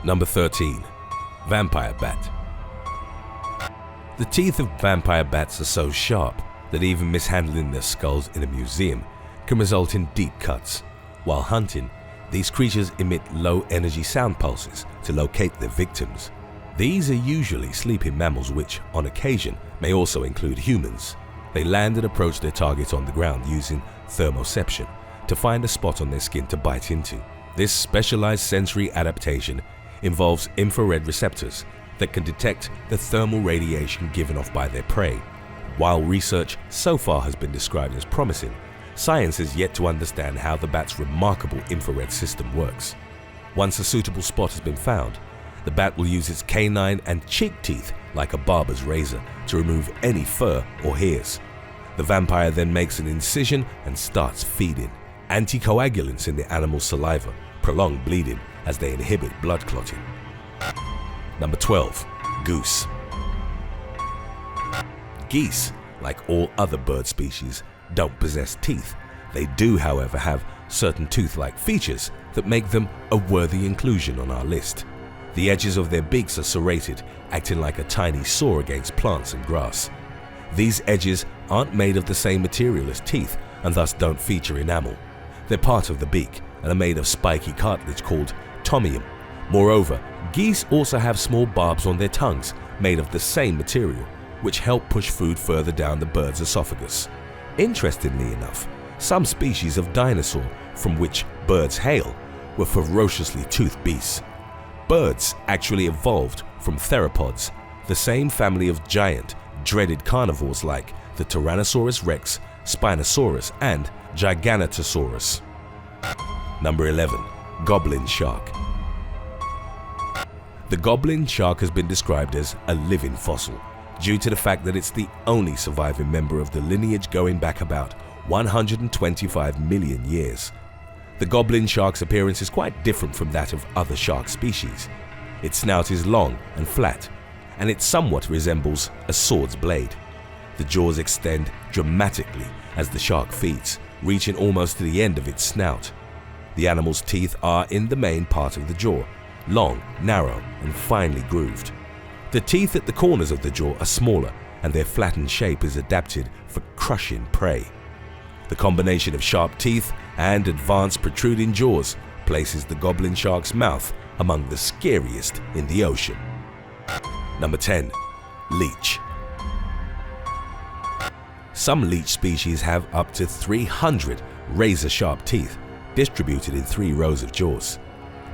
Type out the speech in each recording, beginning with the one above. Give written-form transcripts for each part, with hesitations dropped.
Number 13. Vampire bat. The teeth of vampire bats are so sharp that even mishandling their skulls in a museum can result in deep cuts. While hunting, these creatures emit low-energy sound pulses to locate their victims. These are usually sleeping mammals which, on occasion, may also include humans. They land and approach their target on the ground using thermoception to find a spot on their skin to bite into. This specialized sensory adaptation involves infrared receptors that can detect the thermal radiation given off by their prey. While research so far has been described as promising, science has yet to understand how the bat's remarkable infrared system works. Once a suitable spot has been found, the bat will use its canine and cheek teeth like a barber's razor to remove any fur or hairs. The vampire then makes an incision and starts feeding. Anticoagulants in the animal's saliva prolong bleeding as they inhibit blood clotting. Number 12. Goose. Geese, like all other bird species, don't possess teeth. They do, however, have certain tooth-like features that make them a worthy inclusion on our list. The edges of their beaks are serrated, acting like a tiny saw against plants and grass. These edges aren't made of the same material as teeth and thus don't feature enamel. They're part of the beak and are made of spiky cartilage called tomium. Moreover, geese also have small barbs on their tongues made of the same material, which help push food further down the bird's esophagus. Interestingly enough, some species of dinosaur from which birds hail were ferociously toothed beasts. Birds actually evolved from theropods, the same family of giant, dreaded carnivores like the Tyrannosaurus rex, Spinosaurus, and Giganotosaurus. Number 11. Goblin shark. The goblin shark has been described as a living fossil due to the fact that it's the only surviving member of the lineage going back about 125 million years. The goblin shark's appearance is quite different from that of other shark species. Its snout is long and flat, and it somewhat resembles a sword's blade. The jaws extend dramatically as the shark feeds, reaching almost to the end of its snout. The animal's teeth are in the main part of the jaw, long, narrow, and finely grooved. The teeth at the corners of the jaw are smaller, and their flattened shape is adapted for crushing prey. The combination of sharp teeth and advanced protruding jaws places the goblin shark's mouth among the scariest in the ocean. Number 10. Leech. Some leech species have up to 300 razor-sharp teeth distributed in 3 rows of jaws.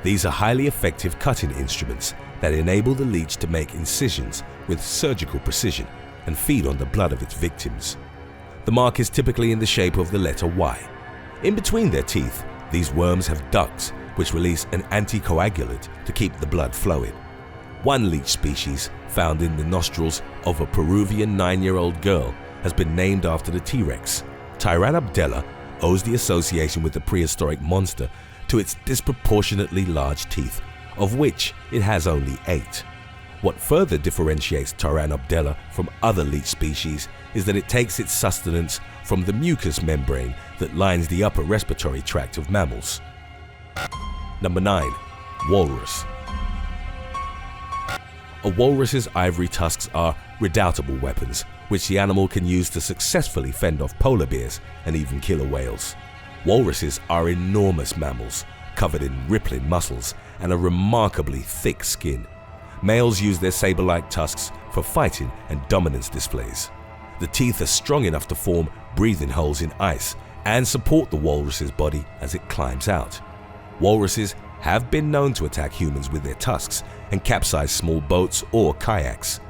These are highly effective cutting instruments that enable the leech to make incisions with surgical precision and feed on the blood of its victims. The mark is typically in the shape of the letter Y. In between their teeth, these worms have ducts which release an anticoagulant to keep the blood flowing. One leech species, found in the nostrils of a Peruvian 9-year-old girl, has been named after the T-Rex. Tyrannobdella owes the association with the prehistoric monster to its disproportionately large teeth, of which it has only 8. What further differentiates Tyrannobdella from other leech species is that it takes its sustenance from the mucous membrane that lines the upper respiratory tract of mammals. Number 9. Walrus. A walrus's ivory tusks are redoubtable weapons, which the animal can use to successfully fend off polar bears and even killer whales. Walruses are enormous mammals, covered in rippling muscles and a remarkably thick skin. Males use their saber-like tusks for fighting and dominance displays. The teeth are strong enough to form breathing holes in ice and support the walrus's body as it climbs out. Walruses have been known to attack humans with their tusks and capsize small boats or kayaks.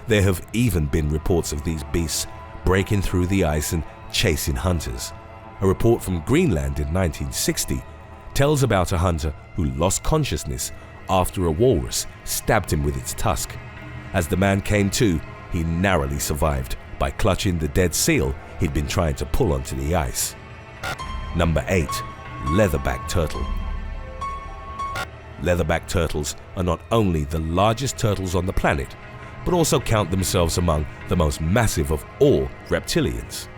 There have even been reports of these beasts breaking through the ice and chasing hunters. A report from Greenland in 1960 tells about a hunter who lost consciousness after a walrus stabbed him with its tusk. As the man came to, he narrowly survived by clutching the dead seal he'd been trying to pull onto the ice. Number 8. Leatherback turtle. Leatherback turtles are not only the largest turtles on the planet, but also count themselves among the most massive of all reptilians.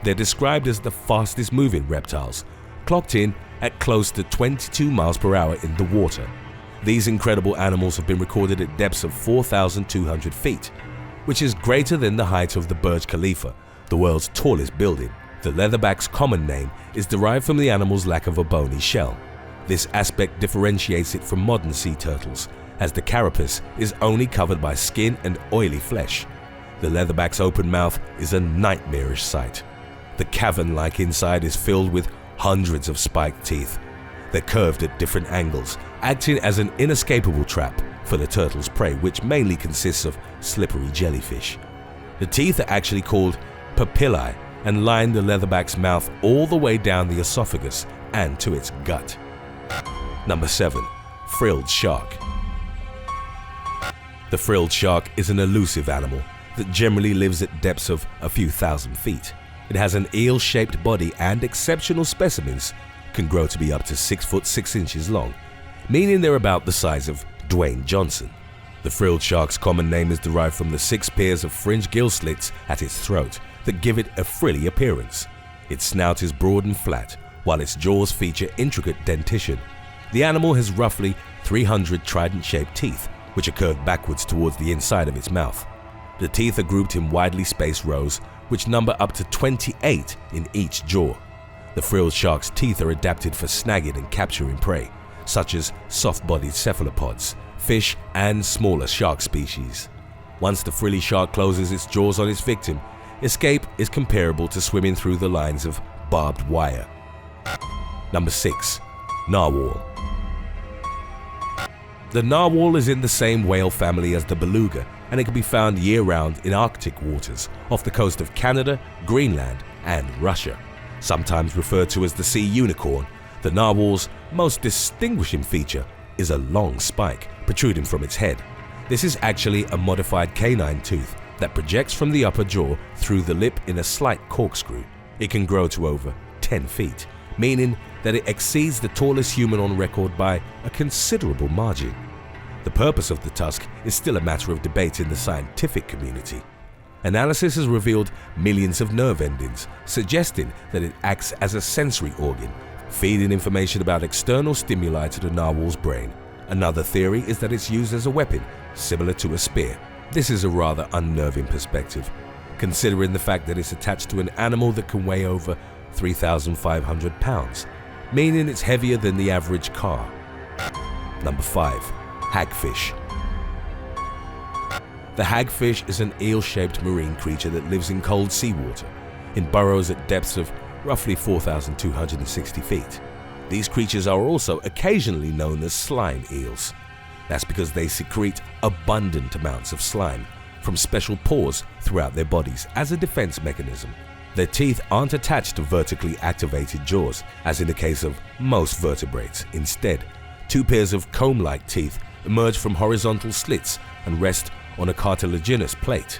They're described as the fastest moving reptiles, clocked in at close to 22 miles per hour in the water. These incredible animals have been recorded at depths of 4,200 feet, which is greater than the height of the Burj Khalifa, the world's tallest building. The leatherback's common name is derived from the animal's lack of a bony shell. This aspect differentiates it from modern sea turtles, as the carapace is only covered by skin and oily flesh. The leatherback's open mouth is a nightmarish sight. The cavern-like inside is filled with hundreds of spiked teeth. They're curved at different angles, acting as an inescapable trap for the turtle's prey, which mainly consists of slippery jellyfish. The teeth are actually called papillae and line the leatherback's mouth all the way down the esophagus and to its gut. Number 7. Frilled shark. The frilled shark is an elusive animal that generally lives at depths of a few thousand feet. It has an eel-shaped body, and exceptional specimens can grow to be up to 6 foot 6 inches long, meaning they're about the size of Dwayne Johnson. The frilled shark's common name is derived from the 6 pairs of fringed gill slits at its throat that give it a frilly appearance. Its snout is broad and flat, while its jaws feature intricate dentition. The animal has roughly 300 trident-shaped teeth, which are curved backwards towards the inside of its mouth. The teeth are grouped in widely spaced rows, which number up to 28 in each jaw. The frilled shark's teeth are adapted for snagging and capturing prey, such as soft-bodied cephalopods, fish, and smaller shark species. Once the frilly shark closes its jaws on its victim, escape is comparable to swimming through the lines of barbed wire. Number 6. Narwhal. The narwhal is in the same whale family as the beluga, and it can be found year-round in Arctic waters off the coast of Canada, Greenland, and Russia. Sometimes referred to as the sea unicorn, the narwhal's most distinguishing feature is a long spike protruding from its head. This is actually a modified canine tooth that projects from the upper jaw through the lip in a slight corkscrew. It can grow to over 10 feet, meaning that it exceeds the tallest human on record by a considerable margin. The purpose of the tusk is still a matter of debate in the scientific community. Analysis has revealed millions of nerve endings, suggesting that it acts as a sensory organ, feeding information about external stimuli to the narwhal's brain. Another theory is that it's used as a weapon, similar to a spear. This is a rather unnerving perspective, considering the fact that it's attached to an animal that can weigh over 3,500 pounds, meaning it's heavier than the average car. Number 5. Hagfish. The hagfish is an eel-shaped marine creature that lives in cold seawater, in burrows at depths of roughly 4,260 feet. These creatures are also occasionally known as slime eels. That's because they secrete abundant amounts of slime from special pores throughout their bodies as a defense mechanism. Their teeth aren't attached to vertically activated jaws, as in the case of most vertebrates. Instead, 2 pairs of comb-like teeth emerge from horizontal slits and rest on a cartilaginous plate.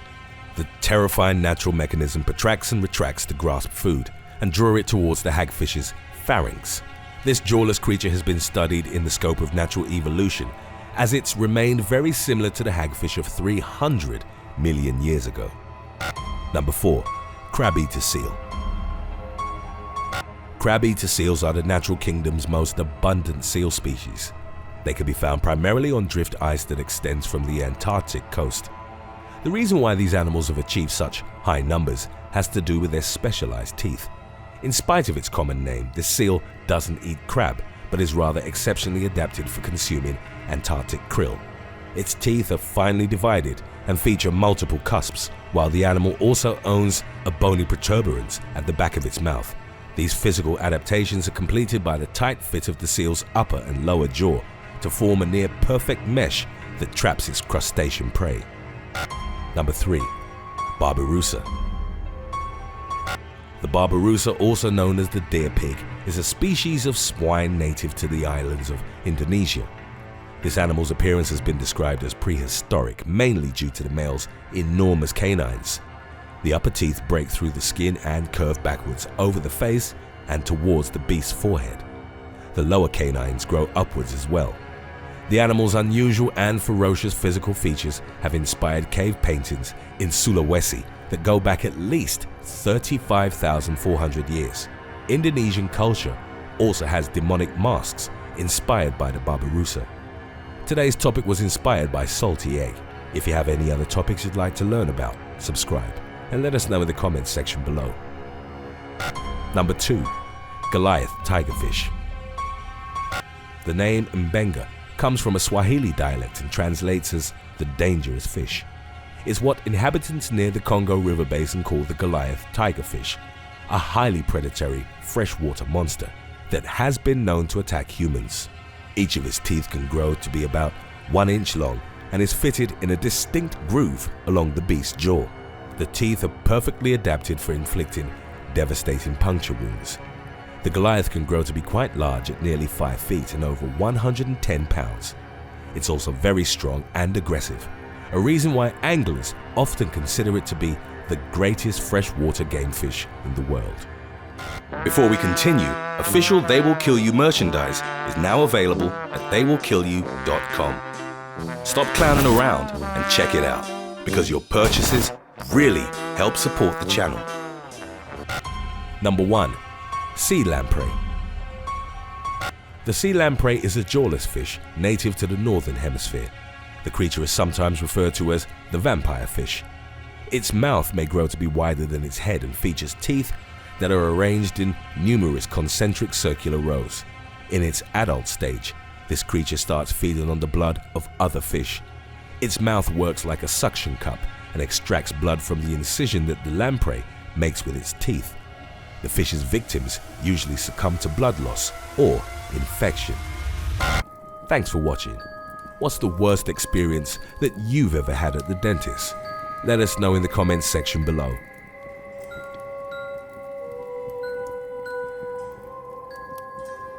The terrifying natural mechanism protracts and retracts to grasp food and draw it towards the hagfish's pharynx. This jawless creature has been studied in the scope of natural evolution, as it's remained very similar to the hagfish of 300 million years ago. Number 4. Crab-eater seal. Crab-eater seals are the natural kingdom's most abundant seal species. They can be found primarily on drift ice that extends from the Antarctic coast. The reason why these animals have achieved such high numbers has to do with their specialized teeth. In spite of its common name, this seal doesn't eat crab, but is rather exceptionally adapted for consuming Antarctic krill. Its teeth are finely divided and feature multiple cusps, while the animal also owns a bony protuberance at the back of its mouth. These physical adaptations are completed by the tight fit of the seal's upper and lower jaw to form a near-perfect mesh that traps its crustacean prey. Number 3. Barbaroussa. The Barbaroussa, also known as the deer pig, is a species of swine native to the islands of Indonesia. This animal's appearance has been described as prehistoric, mainly due to the male's enormous canines. The upper teeth break through the skin and curve backwards over the face and towards the beast's forehead. The lower canines grow upwards as well. The animal's unusual and ferocious physical features have inspired cave paintings in Sulawesi that go back at least 35,400 years. Indonesian culture also has demonic masks inspired by the Barbaroussa. Today's topic was inspired by salty egg. If you have any other topics you'd like to learn about, subscribe and let us know in the comments section below. Number 2. Goliath tigerfish. The name Mbenga comes from a Swahili dialect and translates as the dangerous fish. It's what inhabitants near the Congo River basin call the Goliath tigerfish, a highly predatory freshwater monster that has been known to attack humans. Each of its teeth can grow to be about 1 inch long and is fitted in a distinct groove along the beast's jaw. The teeth are perfectly adapted for inflicting devastating puncture wounds. The Goliath can grow to be quite large at nearly 5 feet and over 110 pounds. It's also very strong and aggressive, a reason why anglers often consider it to be the greatest freshwater game fish in the world. Before we continue, official They Will Kill You merchandise is now available at theywillkillyou.com. Stop clowning around and check it out, because your purchases really help support the channel. Number 1. Sea lamprey. The sea lamprey is a jawless fish native to the northern hemisphere. The creature is sometimes referred to as the vampire fish. Its mouth may grow to be wider than its head and features teeth that are arranged in numerous concentric circular rows. In its adult stage, this creature starts feeding on the blood of other fish. Its mouth works like a suction cup and extracts blood from the incision that the lamprey makes with its teeth. The fish's victims usually succumb to blood loss or infection. Thanks for watching. What's the worst experience that you've ever had at the dentist? Let us know in the comments section below.